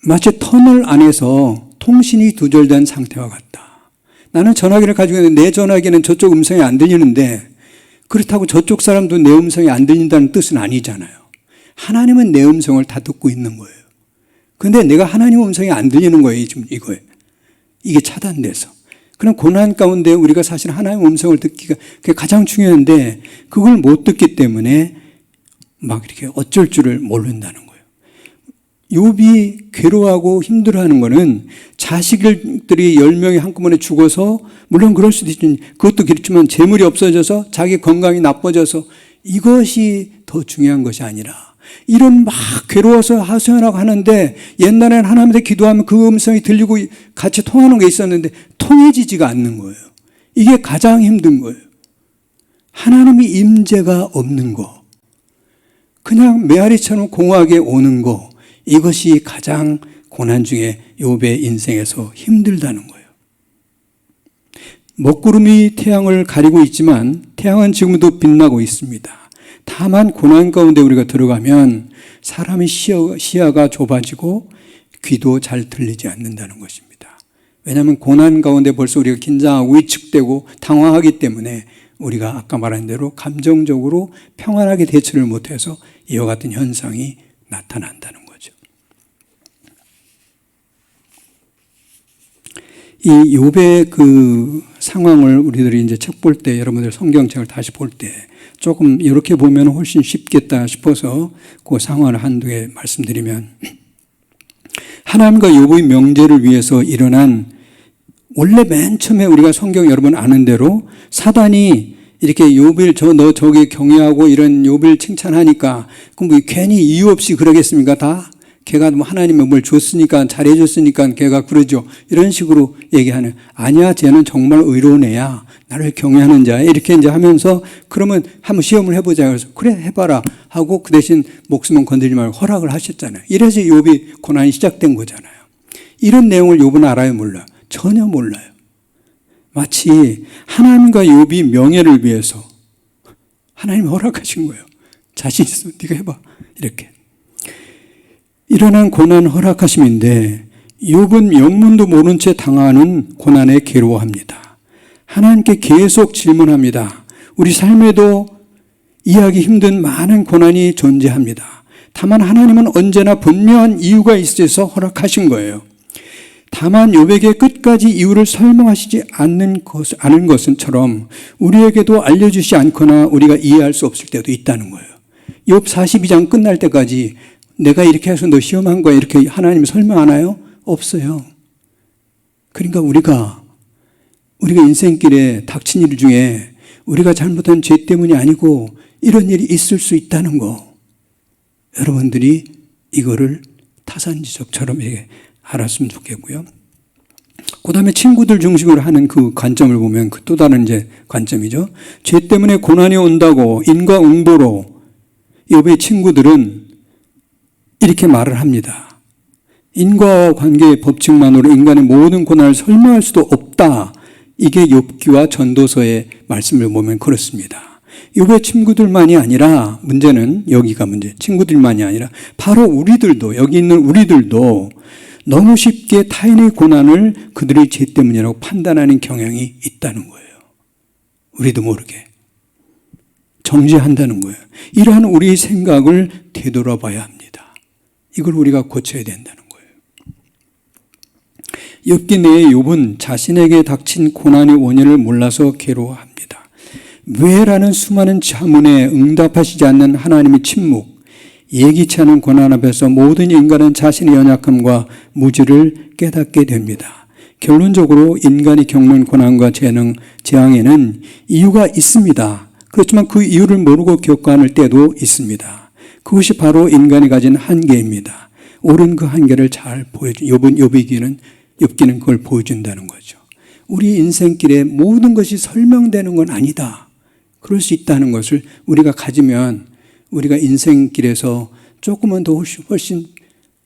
마치 터널 안에서 통신이 두절된 상태와 같다. 나는 전화기를 가지고 있는데 내 전화기는 저쪽 음성이 안 들리는데 그렇다고 저쪽 사람도 내 음성이 안 들린다는 뜻은 아니잖아요. 하나님은 내 음성을 다 듣고 있는 거예요. 그런데 내가 하나님 음성이 안 들리는 거예요. 지금 이거예요. 이게 차단돼서. 그럼 고난 가운데 우리가 사실 하나님 음성을 듣기가 그게 가장 중요한데 그걸 못 듣기 때문에 막 이렇게 어쩔 줄을 모른다는 거예요. 욥이 괴로워하고 힘들어하는 거는 자식들이 10명이 한꺼번에 죽어서 물론 그럴 수도 있지만 그것도 그렇지만 재물이 없어져서 자기 건강이 나빠져서 이것이 더 중요한 것이 아니라 이런 막 괴로워서 하소연하고 하는데 옛날에는 하나님한테 기도하면 그 음성이 들리고 같이 통하는 게 있었는데 통해지지가 않는 거예요. 이게 가장 힘든 거예요. 하나님의 임재가 없는 거. 그냥 메아리처럼 공허하게 오는 거. 이것이 가장 고난 중에 욥의 인생에서 힘들다는 거예요. 먹구름이 태양을 가리고 있지만 태양은 지금도 빛나고 있습니다. 다만 고난 가운데 우리가 들어가면 사람의 시야가 좁아지고 귀도 잘 들리지 않는다는 것입니다. 왜냐하면 고난 가운데 벌써 우리가 긴장하고 위축되고 당황하기 때문에 우리가 아까 말한 대로 감정적으로 평안하게 대처를 못해서 이와 같은 현상이 나타난다는 거죠. 이 욥의 그 상황을 우리들이 이제 책 볼 때 여러분들 성경책을 다시 볼 때 조금 이렇게 보면 훨씬 쉽겠다 싶어서 그 상황을 한두 개 말씀드리면 하나님과 욥의 명제를 위해서 일어난 원래 맨 처음에 우리가 성경 여러분 아는 대로 사단이 이렇게 욥을 너 저기 경외하고 이런 욥을 칭찬하니까 그럼 뭐 괜히 이유 없이 그러겠습니까? 다 걔가 뭐 하나님이 뭘 줬으니까 잘해줬으니까 걔가 그러죠. 이런 식으로 얘기하는 아니야 쟤는 정말 의로운 애야. 나를 경외하는 자야. 이렇게 이제 하면서 그러면 한번 시험을 해보자. 그래서 그래 해봐라 하고 그 대신 목숨은 건드리지 말고 허락을 하셨잖아요. 이래서 욥이 고난이 시작된 거잖아요. 이런 내용을 욥은 알아요 몰라요? 전혀 몰라요. 마치 하나님과 욥이 명예를 위해서 하나님이 허락하신 거예요. 자신 있으면 네가 해봐. 이렇게. 일어난 고난 허락하심인데 욥은 영문도 모른 채 당하는 고난에 괴로워합니다. 하나님께 계속 질문합니다. 우리 삶에도 이해하기 힘든 많은 고난이 존재합니다. 다만 하나님은 언제나 분명한 이유가 있어서 허락하신 거예요. 다만 욥에게 끝까지 이유를 설명하시지 않는 것은처럼 우리에게도 알려주지 않거나 우리가 이해할 수 없을 때도 있다는 거예요. 욥 42장 끝날 때까지 내가 이렇게 해서 너 시험한 거야 이렇게 하나님이 설명하나요? 없어요. 그러니까 우리가 인생길에 닥친 일 중에 우리가 잘못한 죄 때문이 아니고 이런 일이 있을 수 있다는 거, 여러분들이 이거를 타산지석처럼 알았으면 좋겠고요. 그 다음에 친구들 중심으로 하는 그 관점을 보면 그 또 다른 이제 관점이죠. 죄 때문에 고난이 온다고 인과응보로 욥의 친구들은 이렇게 말을 합니다. 인과와 관계의 법칙만으로 인간의 모든 고난을 설명할 수도 없다. 이게 욥기와 전도서의 말씀을 보면 그렇습니다. 욥의 친구들만이 아니라, 문제는 여기가 문제, 친구들만이 아니라 바로 우리들도, 여기 있는 우리들도 너무 쉽게 타인의 고난을 그들의 죄 때문이라고 판단하는 경향이 있다는 거예요. 우리도 모르게 정죄한다는 거예요. 이러한 우리의 생각을 되돌아봐야 합니다. 이걸 우리가 고쳐야 된다는 거예요. 욥기 내에 욥은 자신에게 닥친 고난의 원인을 몰라서 괴로워합니다. 왜라는 수많은 자문에 응답하시지 않는 하나님의 침묵, 예기치 않은 고난 앞에서 모든 인간은 자신의 연약함과 무지를 깨닫게 됩니다. 결론적으로 인간이 겪는 고난과 재앙에는 이유가 있습니다. 그렇지만 그 이유를 모르고 겪어하는 때도 있습니다. 그것이 바로 인간이 가진 한계입니다. 옳은 그 한계를 잘 욥기는 그걸 보여준다는 거죠. 우리 인생길에 모든 것이 설명되는 건 아니다. 그럴 수 있다는 것을 우리가 가지면 우리가 인생길에서 조금은 더 훨씬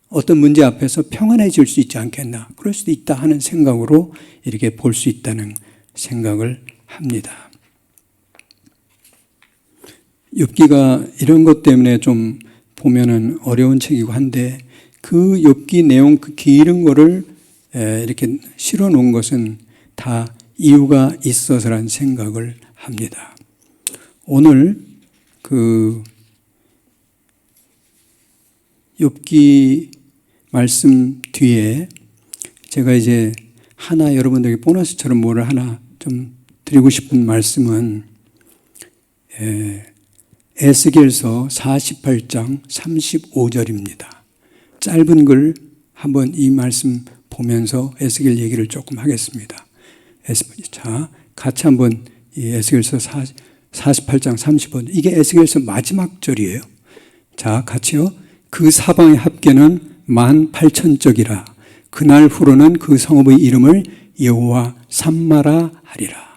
어떤 문제 앞에서 평안해질 수 있지 않겠나. 그럴 수도 있다 하는 생각으로 이렇게 볼 수 있다는 생각을 합니다. 욥기가 이런 것 때문에 좀 보면은 어려운 책이고 한데 그 욥기 내용 그 길은 거를 이렇게 실어 놓은 것은 다 이유가 있어서라는 생각을 합니다. 오늘 그 욥기 말씀 뒤에 제가 이제 하나 여러분들에게 보너스처럼 뭐를 하나 좀 드리고 싶은 말씀은 에스겔서 48장 35절입니다. 짧은 글 한번 이 말씀 보면서 에스겔 얘기를 조금 하겠습니다. 자, 같이 한번 이 에스겔서 48장 35절, 이게 에스겔서 마지막 절이에요. 자, 같이요. 그 사방의 합계는 18,000쪽이라. 그날 후로는 그 성읍의 이름을 여호와 삼마라 하리라.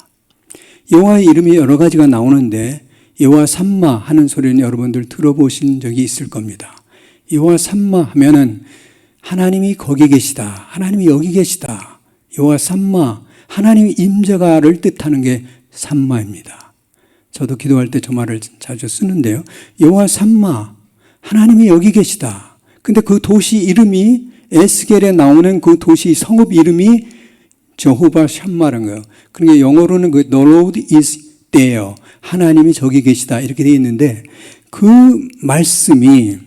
여호와의 이름이 여러 가지가 나오는데 여호와 삼마 하는 소리는 여러분들 들어보신 적이 있을 겁니다. 여호와 삼마 하면은 하나님이 거기 계시다. 하나님이 여기 계시다. 여호와 삼마, 하나님의 임재가를 뜻하는 게 삼마입니다. 저도 기도할 때 저 말을 자주 쓰는데요. 여호와 삼마, 하나님이 여기 계시다. 근데 그 도시 이름이 에스겔에 나오는 그 도시 성읍 이름이 저호바 샴마라는 거예요. 그러니까 영어로는 그 The Lord is there. 하나님이 저기 계시다. 이렇게 되어 있는데 그 말씀이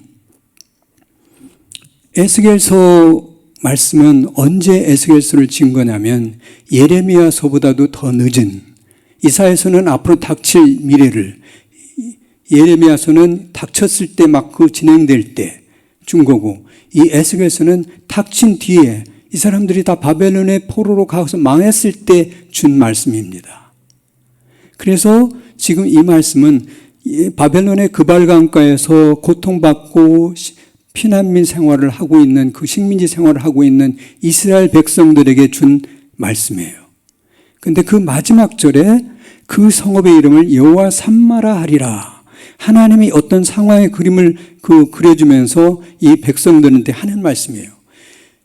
에스겔서 말씀은 언제 에스겔서를 지은 거냐면 예레미야서보다도 더 늦은, 이사야서는 앞으로 닥칠 미래를, 예레미야서는 닥쳤을 때 막 그 진행될 때 준 거고, 이 에스겔서는 닥친 뒤에 이 사람들이 다 바벨론의 포로로 가서 망했을 때 준 말씀입니다. 그래서 지금 이 말씀은 바벨론의 그발강가에서 고통받고 피난민 생활을 하고 있는, 그 식민지 생활을 하고 있는 이스라엘 백성들에게 준 말씀이에요. 근데 그 마지막 절에 그 성읍의 이름을 여호와 삼마라 하리라. 하나님이 어떤 상황의 그림을 그려주면서 이 백성들한테 하는 말씀이에요.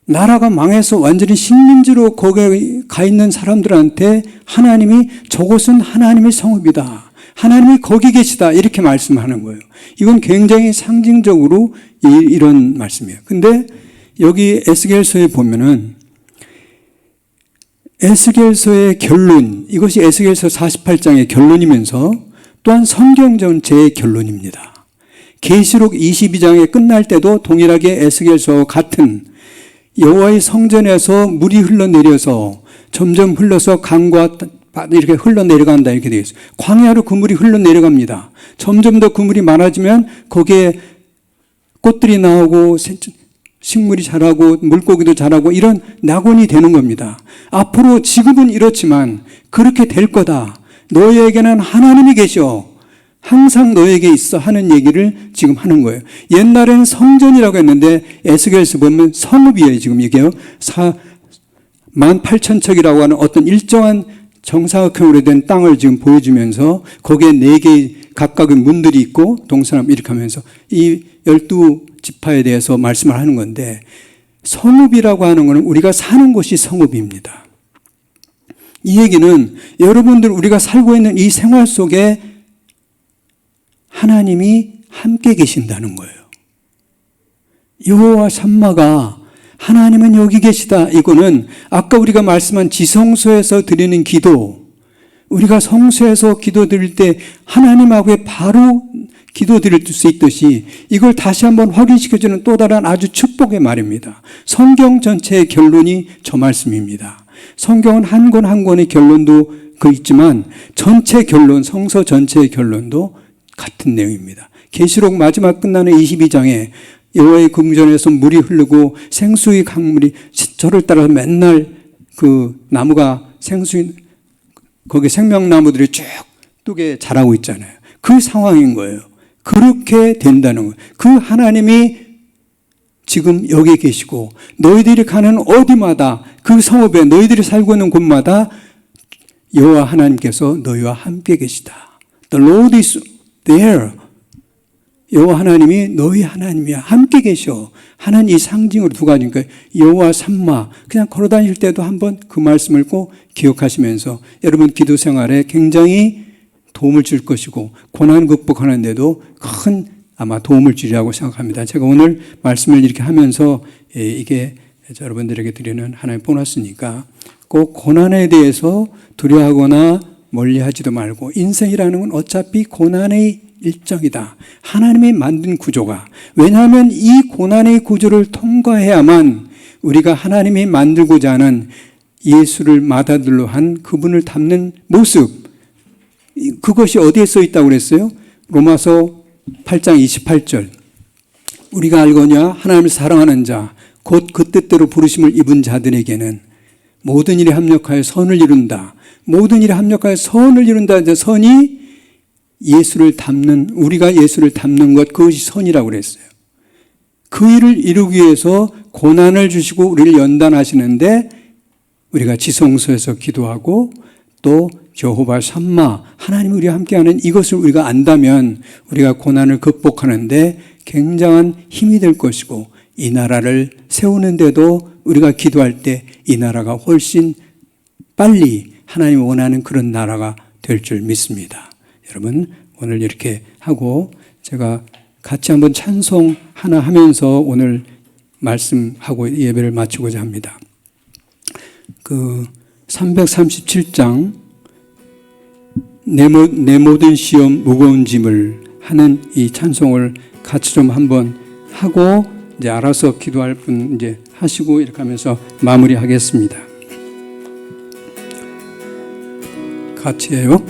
나라가 망해서 완전히 식민지로 거기에 가 있는 사람들한테 하나님이 저곳은 하나님의 성읍이다. 하나님이 거기 계시다. 이렇게 말씀하는 거예요. 이건 굉장히 상징적으로 이런 말씀이에요. 근데 여기 에스겔서에 보면은 에스겔서의 결론, 이것이 에스겔서 48장의 결론이면서 또한 성경 전체의 결론입니다. 계시록 22장에 끝날 때도 동일하게 에스겔서와 같은 여호와의 성전에서 물이 흘러내려서 점점 흘러서 강과 이렇게 흘러내려간다 이렇게 되어 있어요. 광야로 그 물이 흘러내려갑니다. 점점 더 그 물이 많아지면 거기에 꽃들이 나오고 식물이 자라고 물고기도 자라고 이런 낙원이 되는 겁니다. 앞으로 지금은 이렇지만 그렇게 될 거다. 너희에게는 하나님이 계셔. 항상 너에게 있어 하는 얘기를 지금 하는 거예요. 옛날에는 성전이라고 했는데 에스겔에서 보면 성읍이에요. 지금 이게요. 18,000척이라고 하는 어떤 일정한 정사각형으로 된 땅을 지금 보여주면서 거기에 4개의 각각의 문들이 있고 동서남 이렇게 하면서 이 12지파에 대해서 말씀을 하는 건데, 성읍이라고 하는 것은 우리가 사는 곳이 성읍입니다. 이 얘기는 여러분들 우리가 살고 있는 이 생활 속에 하나님이 함께 계신다는 거예요. 여호와 샴마가 하나님은 여기 계시다. 이거는 아까 우리가 말씀한 지성소에서 드리는 기도, 우리가 성소에서 기도 드릴 때 하나님하고 바로 기도 드릴 수 있듯이 이걸 다시 한번 확인시켜주는 또 다른 아주 축복의 말입니다. 성경 전체의 결론이 저 말씀입니다. 성경은 한 권 한 권의 결론도 있지만 전체 결론, 성서 전체의 결론도 같은 내용입니다. 계시록 마지막 끝나는 22장에 여호와의 궁전에서 물이 흐르고 생수의 강물이 저를 따라서 맨날 그 나무가 생수인 거기 생명나무들이 쭉 뚝에 자라고 있잖아요. 그 상황인 거예요. 그렇게 된다는 거예요. 그 하나님이 지금 여기 계시고 너희들이 가는 어디마다 그 성읍에 너희들이 살고 있는 곳마다 여호와 하나님께서 너희와 함께 계시다. The Lord is there. 여호와 하나님이 너희 하나님이야. 함께 계셔. 하나님 이 상징으로 두 가지니까 여호와 샴마. 그냥 걸어다닐 때도 한번 그 말씀을 꼭 기억하시면서 여러분 기도 생활에 굉장히 도움을 줄 것이고 고난 극복하는 데도 큰 아마 도움을 주리라고 생각합니다. 제가 오늘 말씀을 이렇게 하면서 이게 여러분들에게 드리는 하나의 보너스니까 꼭 고난에 대해서 두려워하거나 멀리하지도 말고, 인생이라는 건 어차피 고난의 일정이다. 하나님이 만든 구조가, 왜냐하면 이 고난의 구조를 통과해야만 우리가 하나님이 만들고자 하는 예수를 맏아들로 한 그분을 닮는 모습, 그것이 어디에 써 있다고 그랬어요? 로마서 8장 28절. 우리가 알거냐 하나님을 사랑하는 자 곧 그 뜻대로 부르심을 입은 자들에게는 모든 일에 합력하여 선을 이룬다. 모든 일에 합력하여 선을 이룬다. 선이 예수를 닮는, 우리가 예수를 닮는 것, 그것이 선이라고 그랬어요. 그 일을 이루기 위해서 고난을 주시고 우리를 연단하시는데 우리가 지성소에서 기도하고 또 여호와 샴마, 하나님이 우리와 함께하는 이것을 우리가 안다면 우리가 고난을 극복하는데 굉장한 힘이 될 것이고, 이 나라를 세우는데도 우리가 기도할 때 이 나라가 훨씬 빨리 하나님이 원하는 그런 나라가 될 줄 믿습니다. 여러분 오늘 이렇게 하고 제가 같이 한번 찬송 하나 하면서 오늘 말씀하고 예배를 마치고자 합니다. 그 337장 내 모든 시험 무거운 짐을 하는 이 찬송을 같이 좀 한번 하고 이제 알아서 기도할 분 이제 하시고 이렇게 하면서 마무리하겠습니다. 같이 해요.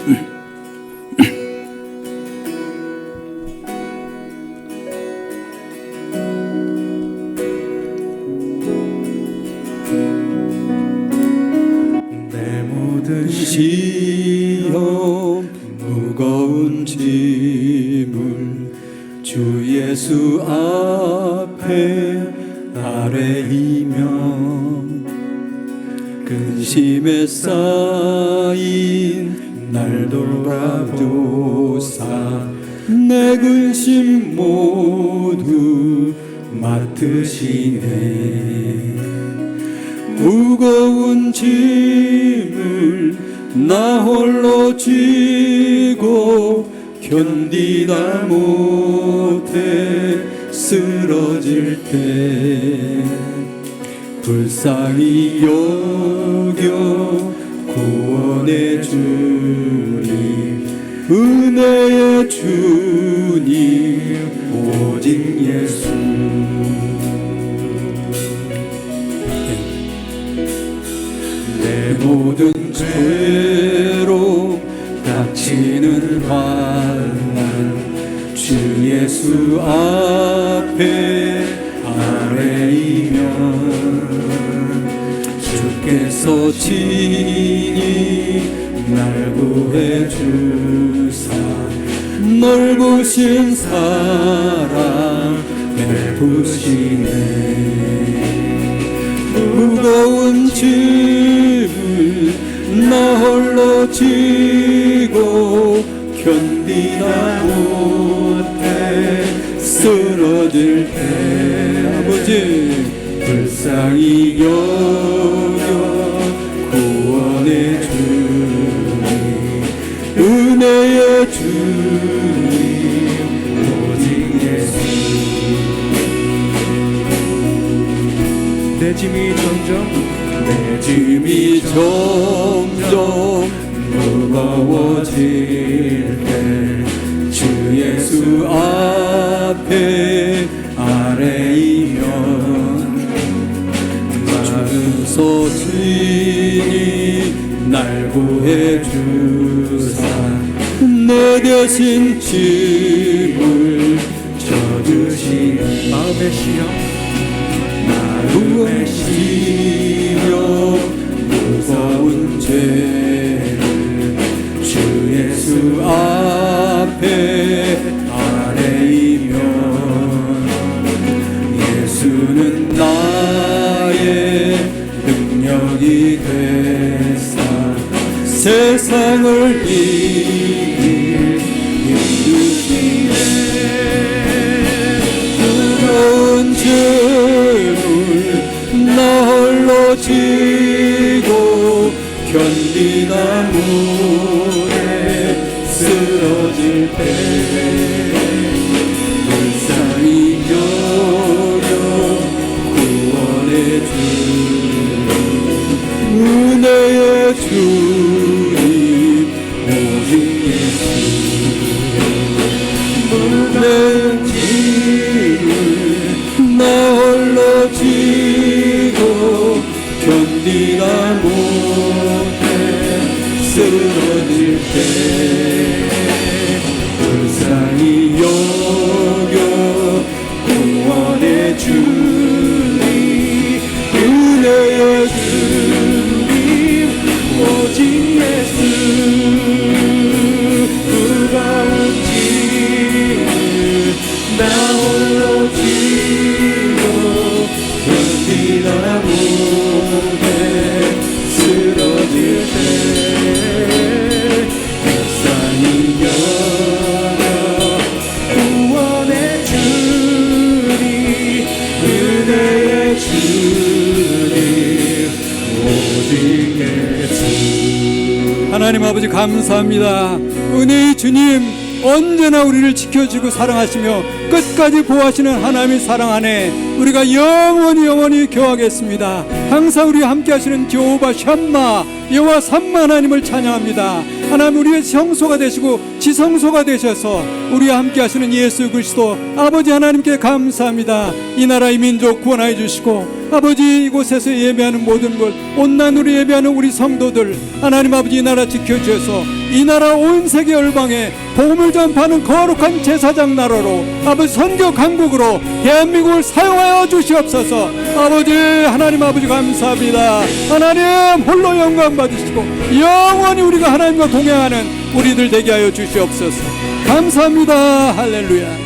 내 모든 시험 무거운 짐을 주 예수 앞에 아뢰이면 근심에 쌓인 날 돌아보사 내 근심 모두 맡으시네. 무거운 짐을 나 홀로 쥐고 견디다 못해 쓰러질 때 불쌍히 여겨 구원의 주님, 은혜의 주님 오직 예수. 내 모든 죄로 닥치는 환난 주 예수 앞에 아뢰이 주께서 친히 날 구해 주사 넓으신 사랑 베푸시네. 무거운 짐을 나 홀로 지고 견디다 못해 쓰러질 때 아버지 불쌍히 여겨 구원해 주니 은혜의 주님 오직 예수. 내 짐이 점점 무거워질 때 주 예수 앞에 아래이면 마음서 친히 날 구해 주사 내 대신 짐을 져주시니 마음의 시험 무거운 죄를 주 예수 앞에 아뢰이면 예수는 나의 능력이 되사 세상을 이길 힘주시네. 무거운 죄를 나 홀로 지고 견디다 못해 쓰러질 때 불쌍히 여겨 구원해 주니 은혜의 주님 오직 예수. 무거운 짐을 나 홀로 지고 견디다 못해 쓰러질 때 불쌍히 여겨 구원해 주니 은혜의 주님 오직 예수. 무거운 짐을 나 홀로 지고 견디다 못해 쓰러질 때 불쌍히 여겨 구원해 주니 은혜의 주님 오직 예수. 하나님 아버지 감사합니다. 은혜의 주님 언제나 우리를 지켜주고 사랑하시며 끝까지 보호하시는 하나님의 사랑 안에 우리가 영원히 교하겠습니다. 항상 우리와 함께 하시는 여호와 샴마 여호와 삼마 하나님을 찬양합니다. 하나님 우리의 성소가 되시고 지성소가 되셔서 우리와 함께 하시는 예수 그리스도 아버지 하나님께 감사합니다. 이 나라 이 민족 구원하여 주시고 아버지 이곳에서 예배하는 모든 것 온난으로 예배하는 우리 성도들 하나님 아버지 이 나라 지켜주셔서 이 나라 온 세계 열방에 복음을 전파하는 거룩한 제사장 나라로 아버지 선교 강국으로 대한민국을 사용하여 주시옵소서. 아버지 하나님 아버지 감사합니다. 하나님 홀로 영광 받으시고 영원히 우리가 하나님과 동행하는 우리들 되게 하여 주시옵소서. 감사합니다. 할렐루야.